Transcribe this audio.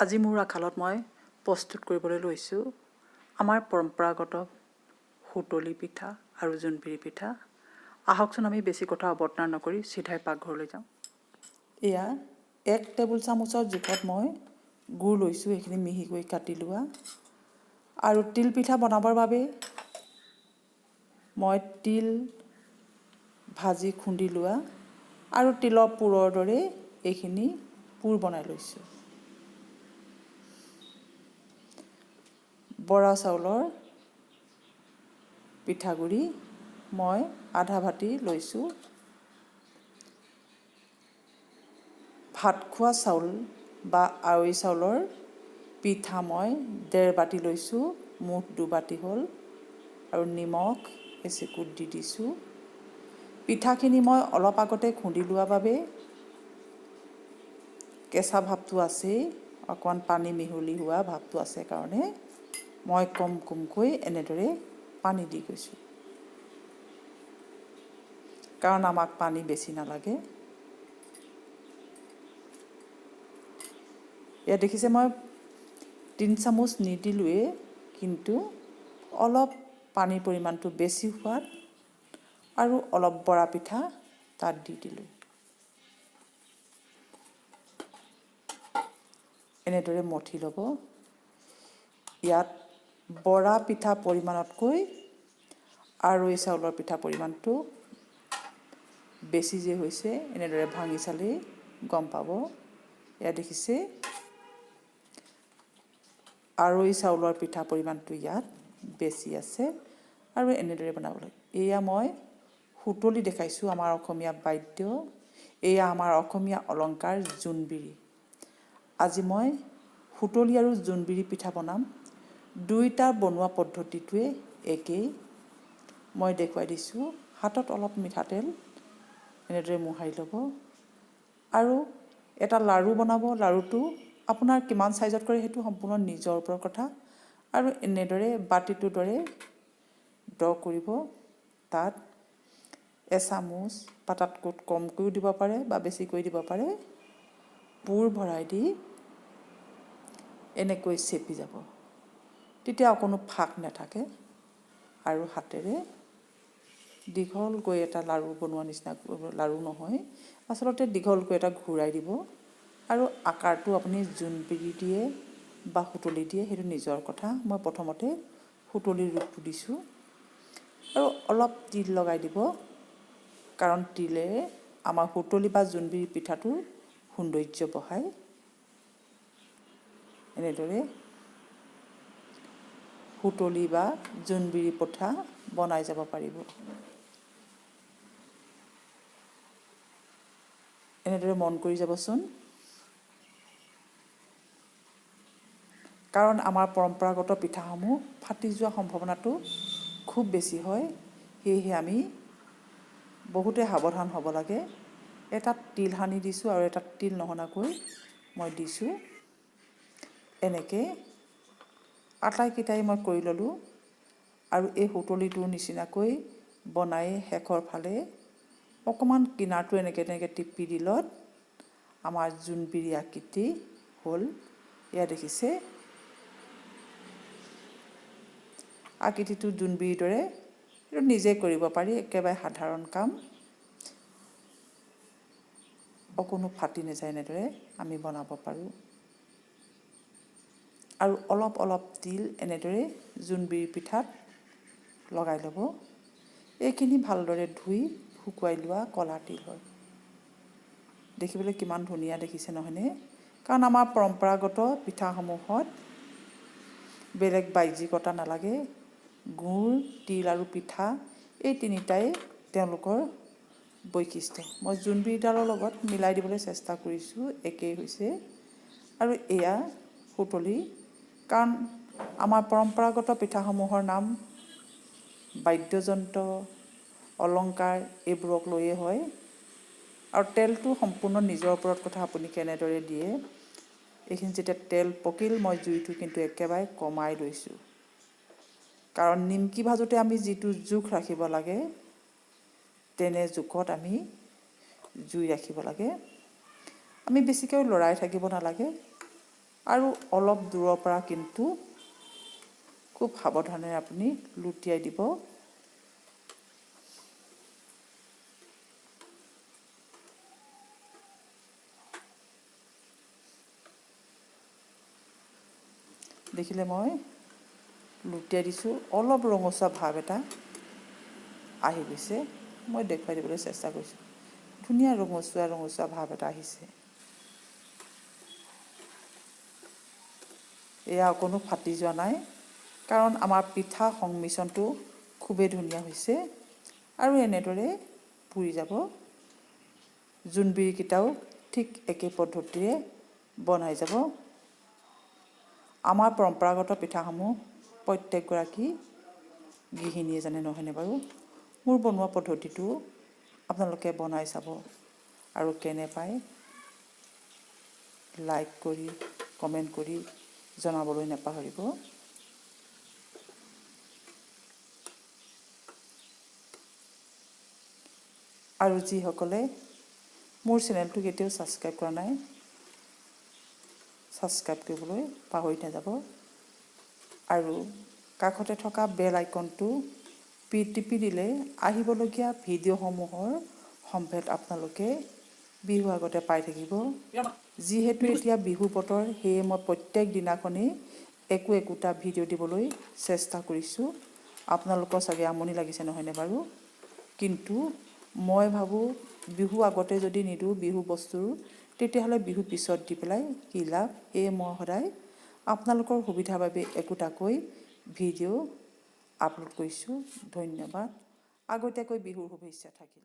আজি মোৰ আখালত মই প্ৰস্তুত কৰিবলৈ লৈছোঁ আমাৰ পৰম্পৰাগত হুতলি পিঠা আৰু জোনবিৰি পিঠা। আহকচোন আমি বেছি কথা অৱতাৰণা নকৰি চিধাই পাকঘৰলৈ যাওঁ। এয়া 1 টেবুল চামুচৰ জোখত মই গুড় লৈছোঁ, এইখিনি মিহিকৈ কাটি লোৱা। আৰু তিল পিঠা বনাবৰ বাবে মই তিল ভাজি খুন্দি লোৱা আৰু তিলৰ পুৰৰ দৰে এইখিনি পুৰ বনাই লৈছোঁ। বৰা চাউলৰ পিঠাগুড়ি মই আধা বাটি লৈছোঁ। ভাত খোৱা চাউল বা আৰৈ চাউলৰ পিঠা মই 1.5 বাটি লৈছোঁ, মুঠ 2 বাটি হ'ল। আৰু নিমখ এচিকুট দি দিছোঁ। পিঠাখিনি মই অলপ আগতে খুন্দি লোৱা বাবে কেঁচা ভাৱটো আছেই, অকণমান পানী মিহলি হোৱা ভাৱটো আছে কাৰণে মই কমকৈ এনেদৰে পানী দি গৈছোঁ, কাৰণ আমাক পানী বেছি নালাগে। ইয়াত দেখিছে মই 3 চামুচ নিদিলোৱে, কিন্তু অলপ পানীৰ পৰিমাণটো বেছি হোৱাত আৰু অলপ বৰা পিঠা তাত দি দিলোঁ। এনেদৰে মঠি ল'ব। ইয়াত বৰা পিঠা পৰিমাণতকৈ আৰৈ চাউলৰ পিঠা পৰিমাণটো বেছি যে হৈছে, এনেদৰে ভাঙি চালেই গম পাব। ইয়াত দেখিছে আৰৈ চাউলৰ পিঠা পৰিমাণটো ইয়াত বেছি আছে আৰু এনেদৰে বনাব লাগে। এয়া মই হুতলি দেখাইছোঁ, আমাৰ অসমীয়া বাদ্য। এয়া আমাৰ অসমীয়া অলংকাৰ জোনবিৰি। আজি মই হুতলি আৰু জোনবিৰি পিঠা বনাম। দুয়োটা বনোৱা পদ্ধতিটোৱে একেই। মই দেখুৱাই দিছোঁ। হাতত অলপ মিঠাতেল এনেদৰে মোহাৰি ল'ব আৰু এটা লাড়ু বনাব। লাড়ুটো আপোনাৰ কিমান চাইজত কৰে সেইটো সম্পূৰ্ণ নিজৰ ওপৰত কথা। আৰু এনেদৰে বাতিটোৰ দৰে কৰিব। তাত এচামুচ বা তাতকৈ কমকৈও দিব পাৰে বা বেছিকৈ দিব পাৰে পুৰ ভৰাই দি এনেকৈ চেপি যাব। তেতিয়া অকণো ফাঁক নাথাকে আৰু হাতেৰে দীঘলকৈ এটা লাড়ু বনোৱা নিচিনা, লাড়ু নহয় আচলতে দীঘলকৈ এটা ঘূৰাই দিব। আৰু আকাৰটো আপুনি জোনবিৰি দিয়ে বা হুতলি দিয়ে সেইটো নিজৰ কথা। মই প্ৰথমতে হুতলিৰ ৰূপটো দিছোঁ আৰু অলপ তিল লগাই দিব, কাৰণ তিলে আমাৰ হুতলি বা জোনবিৰি পিঠাটোৰ সৌন্দৰ্য বঢ়ায়। এনেদৰে হুতলি বা জোনবিৰি পিঠা বনাই যাব পাৰিব। এনেদৰে মন কৰি যাবচোন, কাৰণ আমাৰ পৰম্পৰাগত পিঠাসমূহ ফাটি যোৱাৰ সম্ভাৱনাটো খুব বেছি হয়। সেয়েহে আমি বহুতে সাৱধান হ'ব লাগে। এটাত তিল সানি দিছোঁ আৰু এটাত তিল নসনাকৈ মই দিছোঁ। এনেকৈ আটাইকেইটাই মই কৰি ল'লোঁ আৰু এই হুতলিটোৰ নিচিনাকৈ বনাই শেষৰ ফালে অকণমান কিনাৰটো এনেকৈ টিপি দিলত আমাৰ জোনবিৰি আকৃতি হ'ল। এয়া দেখিছে আকৃতিটো জোনবিৰিৰ দৰে। এইটো নিজে কৰিব পাৰি, একেবাৰে সাধাৰণ কাম। অকণো ফাটি নাযায়, এনেদৰে আমি বনাব পাৰোঁ। আৰু অলপ অলপ তিল এনেদৰে জোনবিৰি পিঠাত লগাই ল'ব। এইখিনি ভালদৰে ধুই শুকুৱাই লোৱা ক'লা তিল হয়। দেখিবলৈ কিমান ধুনীয়া দেখিছে নহয়নে? কাৰণ আমাৰ পৰম্পৰাগত পিঠাসমূহত বেলেগ বাহ্যিকতা নালাগে। গুড়, তিল আৰু পিঠা এই তিনিটাই তেওঁলোকৰ বৈশিষ্ট্য। মই জোনবিৰিডালৰ লগত মিলাই দিবলৈ চেষ্টা কৰিছোঁ, একেই হৈছে। আৰু এয়া হুতলি, কাৰণ আমাৰ পৰম্পৰাগত পিঠাসমূহৰ নাম বাদ্যযন্ত্ৰ, অলংকাৰ এইবোৰক লৈয়ে হয়। আৰু তেলটো সম্পূৰ্ণ নিজৰ ওপৰত কথা, আপুনি কেনেদৰে দিয়ে। এইখিনি যেতিয়া তেল পকিল, মই জুইটো কিন্তু একেবাৰে কমাই লৈছোঁ, কাৰণ নিমকি ভাজোঁতে আমি যিটো জোখ ৰাখিব লাগে তেনে জোখত আমি জুই ৰাখিব লাগে। আমি বেছিকৈ লৰাই থাকিব নালাগে। আৰু অলপ দূৰৰ পৰা কিন্তু খুব সাৱধানে আপুনি লুটিয়াই দিব। দেখিলে মই লুটিয়াই দিছোঁ, অলপ ৰঙচুৱা ভাৱ এটা আহি গৈছে। মই দেখুৱাই দিবলৈ চেষ্টা কৰিছোঁ। ধুনীয়া ৰঙচুৱা ভাৱ এটা আহিছে। এয়া অকণো ফাটি যোৱা নাই, কাৰণ আমাৰ পিঠা সংমিশ্ৰণটো খুবেই ধুনীয়া হৈছে। আৰু এনেদৰে পুৰি যাব। জোনবিৰিকেইটাও ঠিক একে পদ্ধতিৰে বনাই যাব। আমাৰ পৰম্পৰাগত পিঠাসমূহ প্ৰত্যেকগৰাকী গৃহিণীয়ে জানে, নহয়নে বাৰু? মোৰ বনোৱা পদ্ধতিটো আপোনালোকে বনাই চাব আৰু কেনে পায় লাইক কৰি কমেণ্ট কৰি জনাবলৈ নাপাহৰিব। আৰু যিসকলে মোৰ চেনেলটো কেতিয়াও ছাবস্ক্ৰাইব কৰা নাই, ছাবস্ক্ৰাইব কৰিবলৈ পাহৰি নাযাব। আৰু কাষতে থকা বেল আইকনটো টিপি দিলে আহিবলগীয়া ভিডিঅ'সমূহৰ সম্ভেদ আপোনালোকে বিহু আগতে পাই থাকিব। যিহেতু এতিয়া বিহু বতৰ, সেয়ে মই প্ৰত্যেক দিনাখনেই একোটা ভিডিঅ' দিবলৈ চেষ্টা কৰিছোঁ। আপোনালোকৰ চাগে আমনি লাগিছে, নহয়নে বাৰু? কিন্তু মই ভাবোঁ বিহু আগতে যদি নিদিওঁ বিহু বস্তুৰ, তেতিয়াহ'লে বিহু পিছত দি পেলাই কি লাভ? সেয়ে মই সদায় আপোনালোকৰ সুবিধাৰ বাবে একোটাকৈ ভিডিঅ' আপলোড কৰিছোঁ। ধন্যবাদ। আগতীয়াকৈ বিহুৰ শুভেচ্ছা থাকিল।